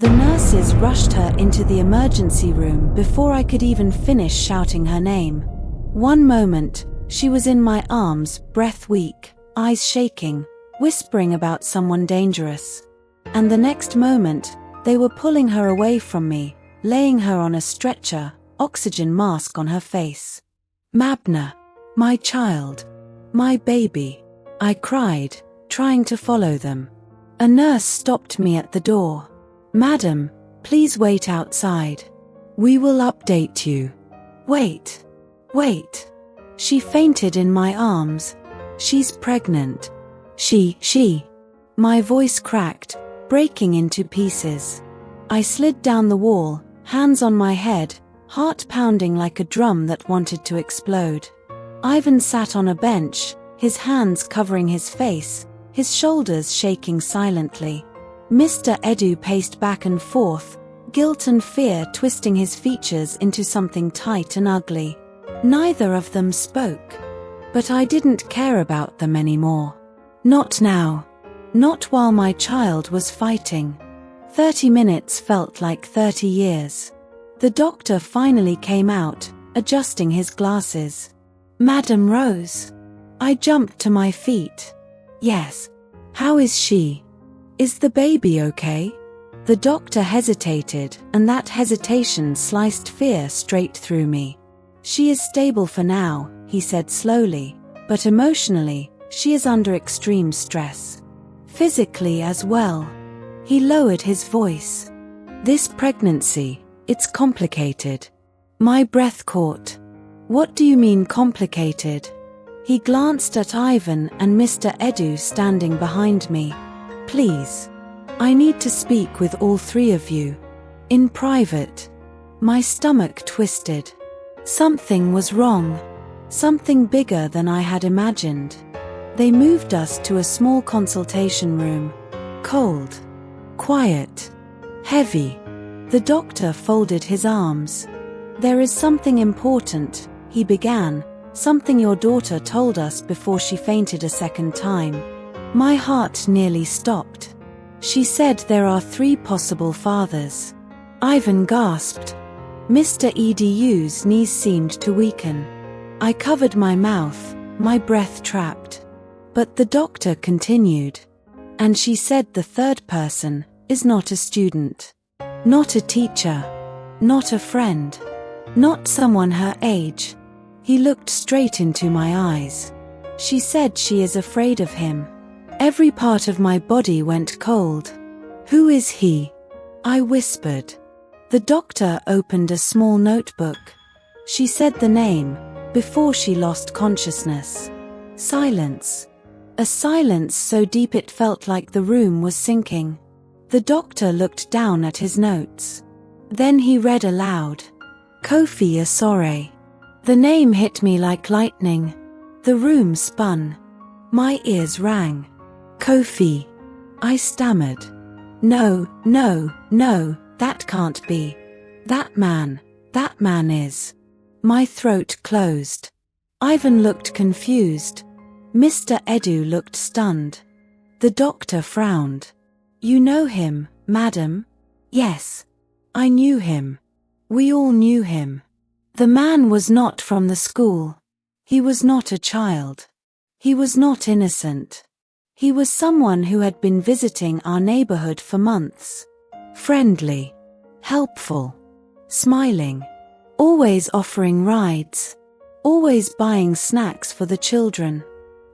The nurses rushed her into the emergency room before I could even finish shouting her name. One moment, she was in my arms, breath weak, eyes shaking, whispering about someone dangerous. And the next moment, they were pulling her away from me, laying her on a stretcher, oxygen mask on her face. Mabna, my child, my baby, I cried, trying to follow them. A nurse stopped me at the door. Madam, please wait outside. We will update you. Wait. She fainted in my arms. She's pregnant. She. My voice cracked, breaking into pieces. I slid down the wall, hands on my head, heart pounding like a drum that wanted to explode. Ivan sat on a bench, his hands covering his face, his shoulders shaking silently. Mr. Edu paced back and forth, guilt and fear twisting his features into something tight and ugly. Neither of them spoke. But I didn't care about them anymore. Not now. Not while my child was fighting. 30 minutes felt like 30 years. The doctor finally came out, adjusting his glasses. Madam Rose. I jumped to my feet. Yes. How is she? Is the baby okay? The doctor hesitated, and that hesitation sliced fear straight through me. She is stable for now, he said slowly, but emotionally, she is under extreme stress. Physically as well. He lowered his voice. This pregnancy, it's complicated. My breath caught. What do you mean complicated? He glanced at Ivan and Mr. Edu standing behind me. Please. I need to speak with all three of you. In private. My stomach twisted. Something was wrong. Something bigger than I had imagined. They moved us to a small consultation room. Cold. Quiet. Heavy. The doctor folded his arms. There is something important, he began, something your daughter told us before she fainted a second time. My heart nearly stopped. She said there are 3 possible fathers. Ivan gasped. Mr. Edu's knees seemed to weaken. I covered my mouth, my breath trapped. But the doctor continued. And she said the third person is not a student. Not a teacher. Not a friend. Not someone her age. He looked straight into my eyes. She said she is afraid of him. Every part of my body went cold. Who is he? I whispered. The doctor opened a small notebook. She said the name, before she lost consciousness. Silence. A silence so deep it felt like the room was sinking. The doctor looked down at his notes. Then he read aloud. Kofi Asore. The name hit me like lightning. The room spun. My ears rang. Kofi. I stammered. No, that can't be. That man is. My throat closed. Ivan looked confused. Mr. Edu looked stunned. The doctor frowned. You know him, madam? Yes. I knew him. We all knew him. The man was not from the school. He was not a child. He was not innocent. He was someone who had been visiting our neighborhood for months. Friendly. Helpful. Smiling. Always offering rides. Always buying snacks for the children.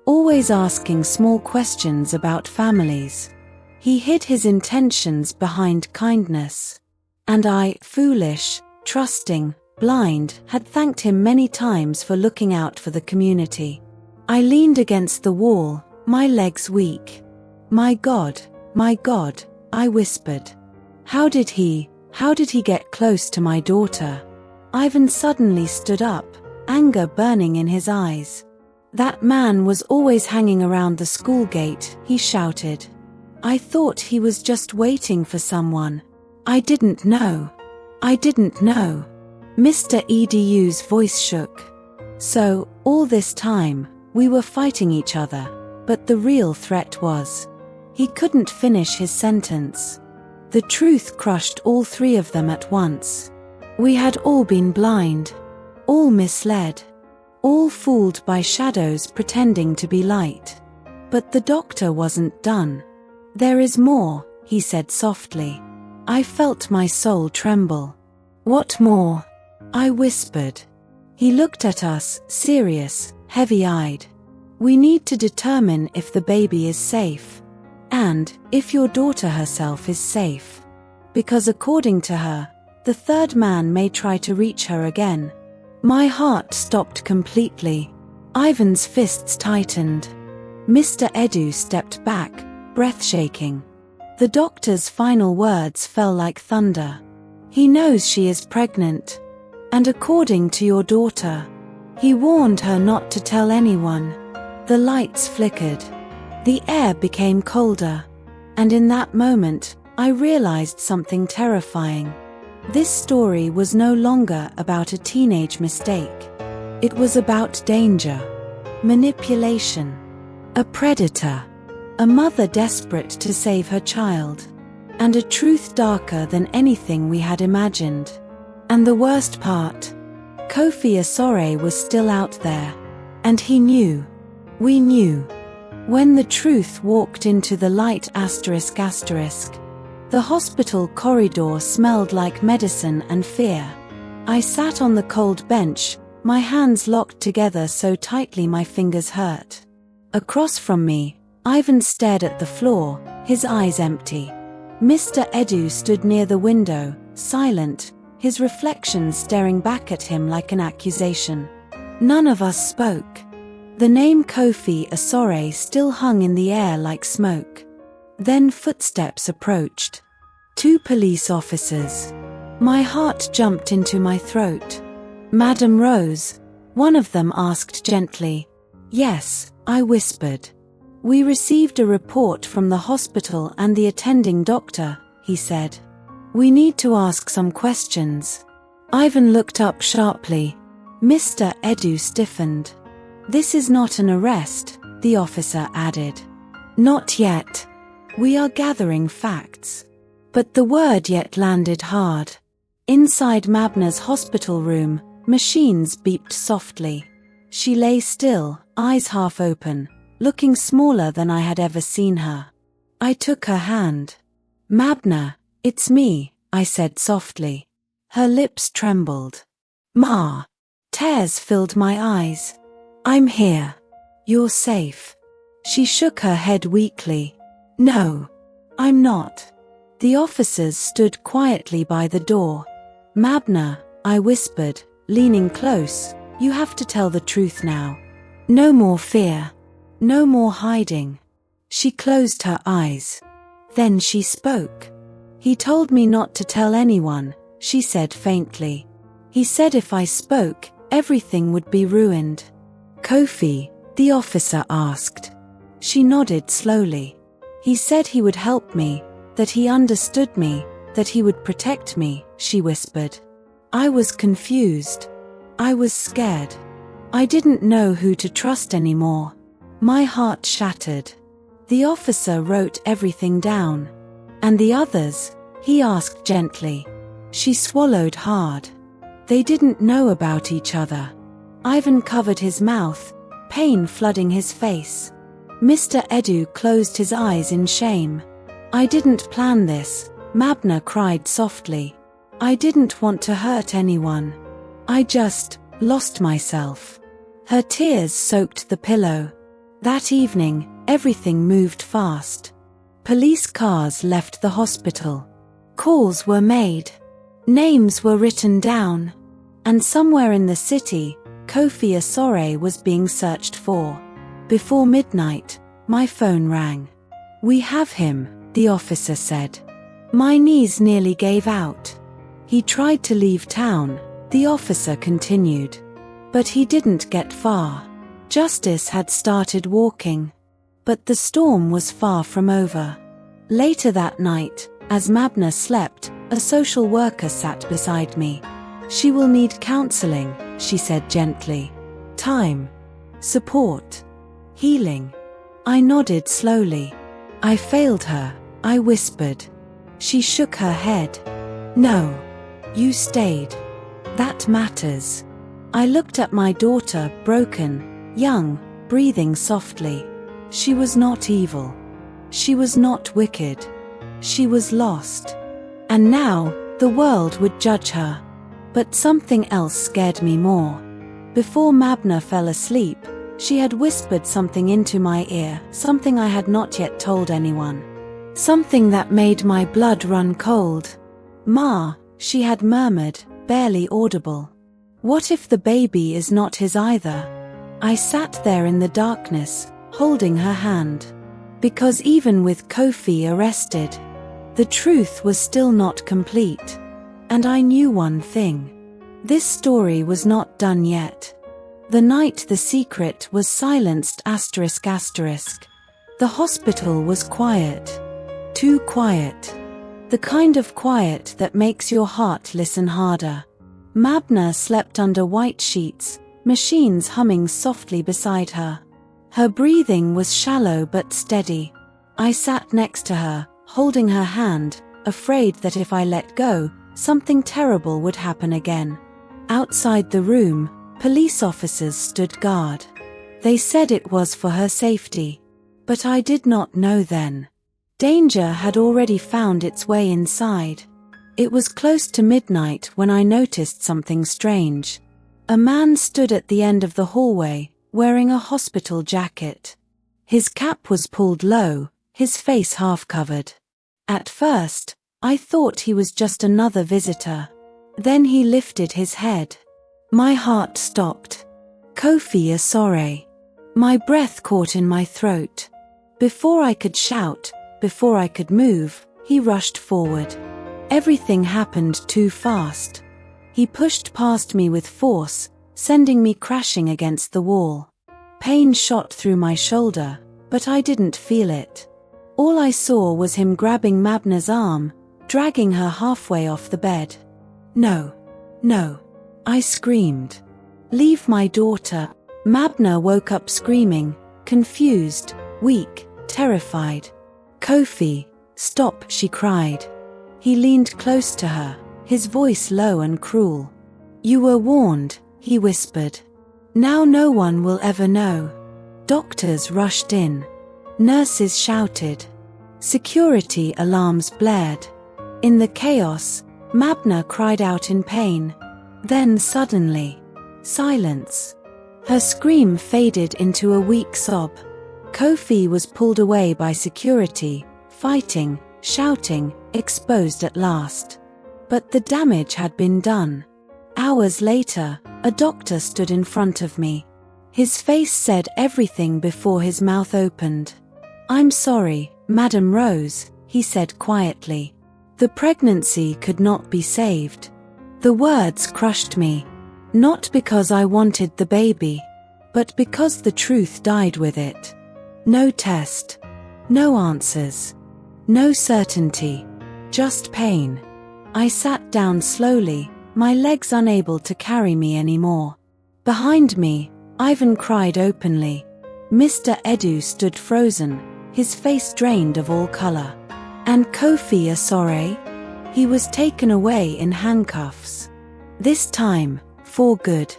Always asking small questions about families. He hid his intentions behind kindness. And I, foolish, trusting, blind, had thanked him many times for looking out for the community. I leaned against the wall, my legs weak. My God, I whispered. How did he get close to my daughter? Ivan suddenly stood up, anger burning in his eyes. That man was always hanging around the school gate, he shouted. I thought he was just waiting for someone. I didn't know. Mr. Edu's voice shook. So, all this time, we were fighting each other, but the real threat was. He couldn't finish his sentence. The truth crushed all three of them at once. We had all been blind, all misled, all fooled by shadows pretending to be light. But the doctor wasn't done. "There is more," he said softly. I felt my soul tremble. "What more?" I whispered. He looked at us, serious, heavy-eyed. "We need to determine if the baby is safe. And if your daughter herself is safe. Because according to her, the third man may try to reach her again." My heart stopped completely. Ivan's fists tightened. Mr. Edu stepped back, breath shaking. The doctor's final words fell like thunder. "He knows she is pregnant. And according to your daughter, he warned her not to tell anyone." The lights flickered. The air became colder. And in that moment, I realized something terrifying. This story was no longer about a teenage mistake. It was about danger, manipulation, a predator, a mother desperate to save her child, and a truth darker than anything we had imagined. And the worst part, Kofi Asore was still out there. And he knew. We knew. When the truth walked into the light ***, the hospital corridor smelled like medicine and fear. I sat on the cold bench, my hands locked together so tightly my fingers hurt. Across from me, Ivan stared at the floor, his eyes empty. Mr. Edu stood near the window, silent, his reflection staring back at him like an accusation. None of us spoke. The name Kofi Asore still hung in the air like smoke. Then footsteps approached. 2 police officers. My heart jumped into my throat. "Madam Rose?" one of them asked gently. "Yes," I whispered. "We received a report from the hospital and the attending doctor," he said. "We need to ask some questions." Ivan looked up sharply. Mr. Edu stiffened. "This is not an arrest," the officer added. "Not yet. We are gathering facts." But the word yet landed hard. Inside Mabna's hospital room, machines beeped softly. She lay still, eyes half open, looking smaller than I had ever seen her. I took her hand. "Mabna, it's me," I said softly. Her lips trembled. "Ma." Tears filled my eyes. "I'm here. You're safe." She shook her head weakly. "No, I'm not." The officers stood quietly by the door. "Mabna," I whispered, leaning close, "you have to tell the truth now. No more fear. No more hiding." She closed her eyes. Then she spoke. "He told me not to tell anyone," she said faintly. "He said if I spoke, everything would be ruined." "Kofi?" the officer asked. She nodded slowly. "He said he would help me, that he understood me, that he would protect me," she whispered. I was confused. I was scared. I didn't know who to trust anymore. My heart shattered. The officer wrote everything down. "And the others?" he asked gently. She swallowed hard. They didn't know about each other. Ivan covered his mouth, pain flooding his face. Mr. Edu closed his eyes in shame. "I didn't plan this," Mabna cried softly. "I didn't want to hurt anyone. I just lost myself." Her tears soaked the pillow. That evening, everything moved fast. Police cars left the hospital. Calls were made. Names were written down. And somewhere in the city, Kofi Asore was being searched for. Before midnight, my phone rang. "We have him," the officer said. My knees nearly gave out. "He tried to leave town," the officer continued. "But he didn't get far. Justice had started walking." But the storm was far from over. Later that night, as Mabna slept, a social worker sat beside me. "She will need counseling," she said gently. "Time. Support. Healing." I nodded slowly. "I failed her," I whispered. She shook her head. No. You stayed. That matters. I looked at my daughter, broken, young, breathing softly. She was not evil. She was not wicked. She was lost. And now, the world would judge her. But something else scared me more. Before Mabna fell asleep, she had whispered something into my ear, something I had not yet told anyone. Something that made my blood run cold. Ma, she had murmured, barely audible. What if the baby is not his either? I sat there in the darkness, holding her hand. Because even with Kofi arrested, the truth was still not complete. And I knew one thing. This story was not done yet. The night the secret was silenced ***. The hospital was quiet. Too quiet. The kind of quiet that makes your heart listen harder. Mabna slept under white sheets, machines humming softly beside her. Her breathing was shallow but steady. I sat next to her, holding her hand, afraid that if I let go, something terrible would happen again. Outside the room, police officers stood guard. They said it was for her safety. But I did not know then. Danger had already found its way inside. It was close to midnight when I noticed something strange. A man stood at the end of the hallway, wearing a hospital jacket. His cap was pulled low, his face half covered. At first, I thought he was just another visitor. Then he lifted his head. My heart stopped. Kofi Asore. My breath caught in my throat. Before I could shout, before I could move, he rushed forward. Everything happened too fast. He pushed past me with force, sending me crashing against the wall. Pain shot through my shoulder, but I didn't feel it. All I saw was him grabbing Mabna's arm, dragging her halfway off the bed. No. No. I screamed. Leave my daughter. Mabna woke up screaming, confused, weak, terrified. Kofi, stop, she cried. He leaned close to her, his voice low and cruel. You were warned, he whispered. Now no one will ever know. Doctors rushed in. Nurses shouted. Security alarms blared. In the chaos, Mabna cried out in pain. Then suddenly, silence. Her scream faded into a weak sob. Kofi was pulled away by security, fighting, shouting, exposed at last. But the damage had been done. Hours later, a doctor stood in front of me. His face said everything before his mouth opened. I'm sorry, Madam Rose, he said quietly. The pregnancy could not be saved. The words crushed me. Not because I wanted the baby, but because the truth died with it. No test. No answers. No certainty. Just pain. I sat down slowly, my legs unable to carry me anymore. Behind me, Ivan cried openly. Mr. Edu stood frozen, his face drained of all color. And Kofi Asore? He was taken away in handcuffs. This time, for good.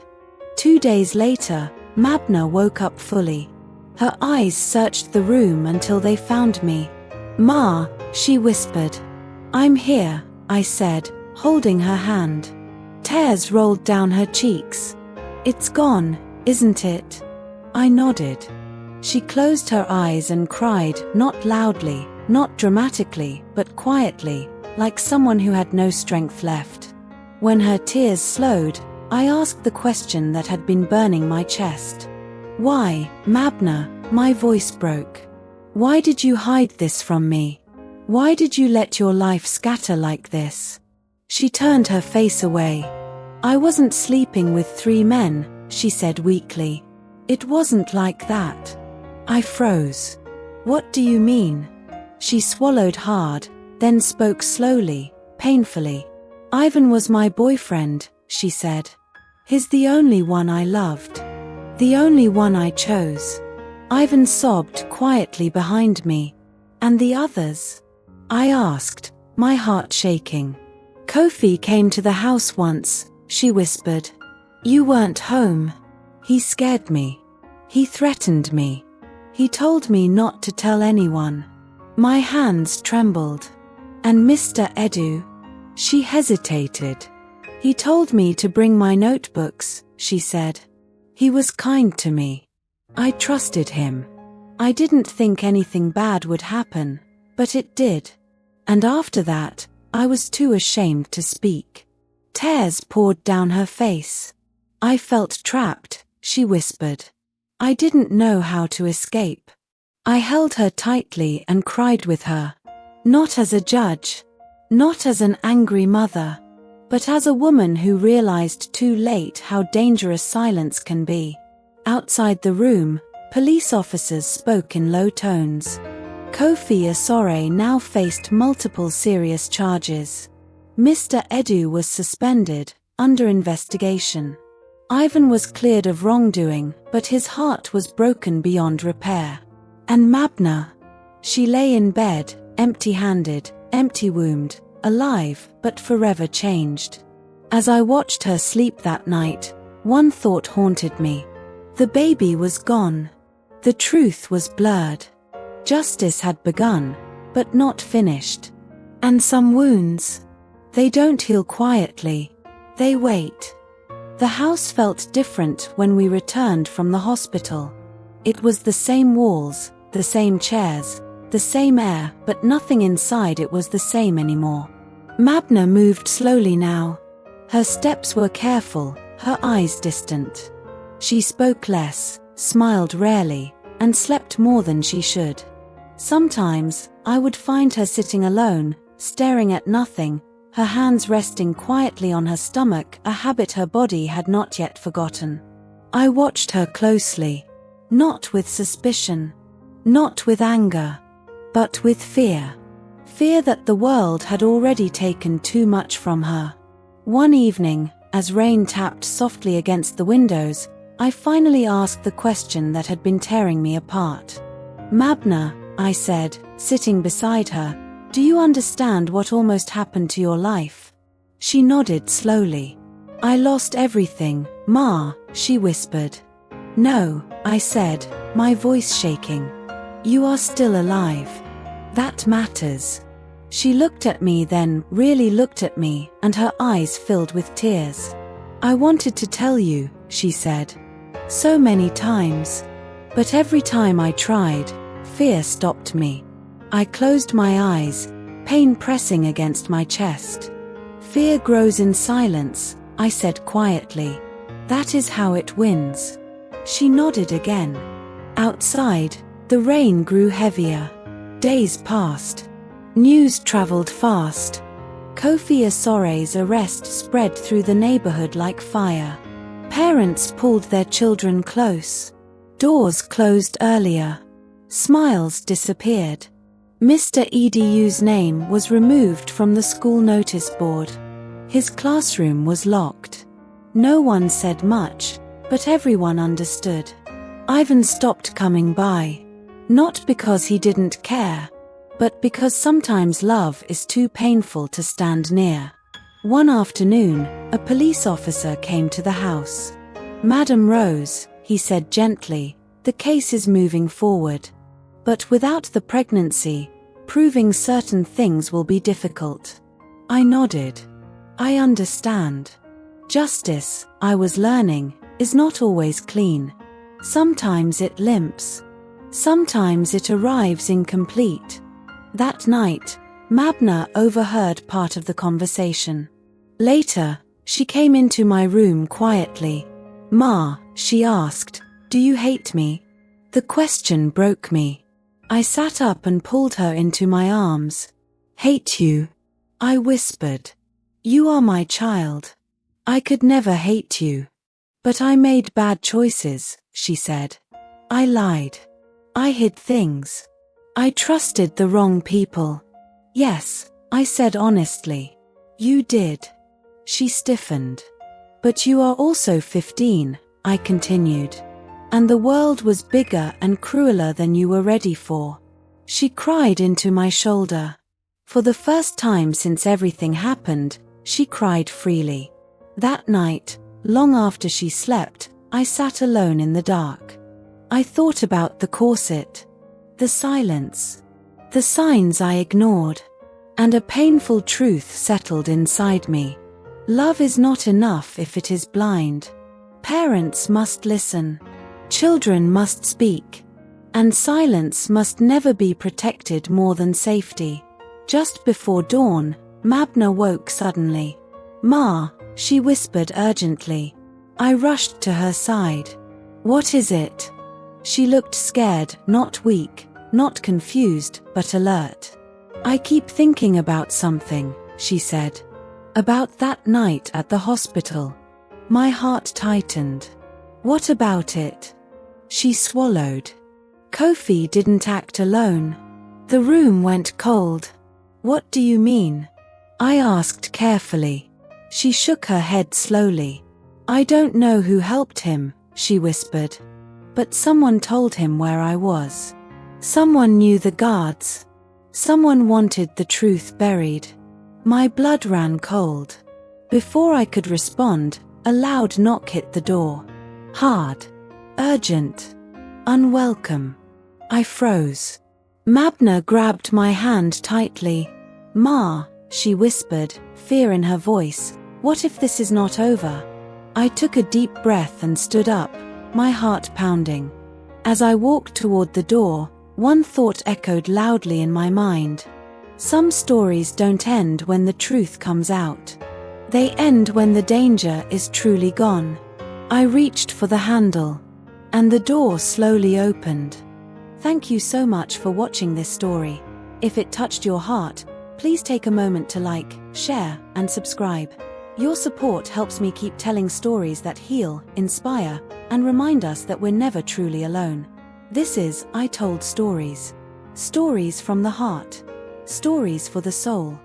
2 days later, Mabna woke up fully. Her eyes searched the room until they found me. Ma, she whispered. I'm here, I said, holding her hand. Tears rolled down her cheeks. It's gone, isn't it? I nodded. She closed her eyes and cried, not loudly, not dramatically, but quietly, like someone who had no strength left. When her tears slowed, I asked the question that had been burning my chest. Why, Mabna? My voice broke. Why did you hide this from me? Why did you let your life scatter like this? She turned her face away. I wasn't sleeping with 3 men, she said weakly. It wasn't like that. I froze. What do you mean? She swallowed hard, then spoke slowly, painfully. Ivan was my boyfriend, she said. He's the only one I loved. The only one I chose. Ivan sobbed quietly behind me. And the others? I asked, my heart shaking. Kofi came to the house once, she whispered. You weren't home. He scared me. He threatened me. He told me not to tell anyone. My hands trembled. And Mr. Edu? She hesitated. He told me to bring my notebooks, she said. He was kind to me. I trusted him. I didn't think anything bad would happen, but it did. And after that, I was too ashamed to speak. Tears poured down her face. I felt trapped, she whispered. I didn't know how to escape. I held her tightly and cried with her. Not as a judge, not as an angry mother, but as a woman who realized too late how dangerous silence can be. Outside the room, police officers spoke in low tones. Kofi Asore now faced multiple serious charges. Mr. Edu was suspended, under investigation. Ivan was cleared of wrongdoing, but his heart was broken beyond repair. And Mabna? She lay in bed, empty-handed, empty-wombed, alive, but forever changed. As I watched her sleep that night, one thought haunted me. The baby was gone. The truth was blurred. Justice had begun, but not finished. And some wounds, they don't heal quietly. They wait. The house felt different when we returned from the hospital. It was the same walls, the same chairs, the same air, but nothing inside it was the same anymore. Mabna moved slowly now. Her steps were careful, her eyes distant. She spoke less, smiled rarely, and slept more than she should. Sometimes, I would find her sitting alone, staring at nothing, her hands resting quietly on her stomach, a habit her body had not yet forgotten. I watched her closely, not with suspicion, not with anger, but with fear. Fear that the world had already taken too much from her. One evening, as rain tapped softly against the windows, I finally asked the question that had been tearing me apart. Mabna, I said, sitting beside her, do you understand what almost happened to your life? She nodded slowly. I lost everything, Ma, she whispered. No, I said, my voice shaking. You are still alive. That matters. She looked at me then, really looked at me, and her eyes filled with tears. I wanted to tell you, she said. So many times. But every time I tried, fear stopped me. I closed my eyes, pain pressing against my chest. Fear grows in silence, I said quietly. That is how it wins. She nodded again. Outside, the rain grew heavier. Days passed. News traveled fast. Kofi Asore's arrest spread through the neighborhood like fire. Parents pulled their children close. Doors closed earlier. Smiles disappeared. Mr. Edu's name was removed from the school notice board. His classroom was locked. No one said much, but everyone understood. Ivan stopped coming by. Not because he didn't care, but because sometimes love is too painful to stand near. One afternoon, a police officer came to the house. Madam Rose, he said gently, the case is moving forward. But without the pregnancy, proving certain things will be difficult. I nodded. I understand. Justice, I was learning, is not always clean. Sometimes it limps. Sometimes it arrives incomplete. That night, Mabna overheard part of the conversation. Later, she came into my room quietly. Ma, she asked, do you hate me? The question broke me. I sat up and pulled her into my arms. Hate you? I whispered. You are my child. I could never hate you. But I made bad choices, she said. I lied. I hid things. I trusted the wrong people. Yes, I said honestly. You did. She stiffened. But you are also 15, I continued. And the world was bigger and crueler than you were ready for. She cried into my shoulder. For the first time since everything happened, she cried freely. That night, long after she slept, I sat alone in the dark. I thought about the corset, the silence, the signs I ignored, and a painful truth settled inside me. Love is not enough if it is blind. Parents must listen. Children must speak. And silence must never be protected more than safety. Just before dawn, Mabna woke suddenly. "Ma," she whispered urgently. I rushed to her side. "What is it?" She looked scared, not weak, not confused, but alert. "I keep thinking about something," she said. "About that night at the hospital." My heart tightened. "What about it?" She swallowed. "Kofi didn't act alone. The room went cold." "What do you mean?" I asked carefully. She shook her head slowly. "I don't know who helped him," she whispered. "But someone told him where I was. Someone knew the guards. Someone wanted the truth buried." My blood ran cold. Before I could respond, a loud knock hit the door. Hard, urgent, unwelcome. I froze. Mabna grabbed my hand tightly. "Ma," she whispered, fear in her voice, "what if this is not over?" I took a deep breath and stood up, my heart pounding. As I walked toward the door, one thought echoed loudly in my mind. Some stories don't end when the truth comes out. They end when the danger is truly gone. I reached for the handle, and the door slowly opened. Thank you so much for watching this story. If it touched your heart, please take a moment to like, share, and subscribe. Your support helps me keep telling stories that heal, inspire, and remind us that we're never truly alone. This is I Told Stories. Stories from the heart. Stories for the soul.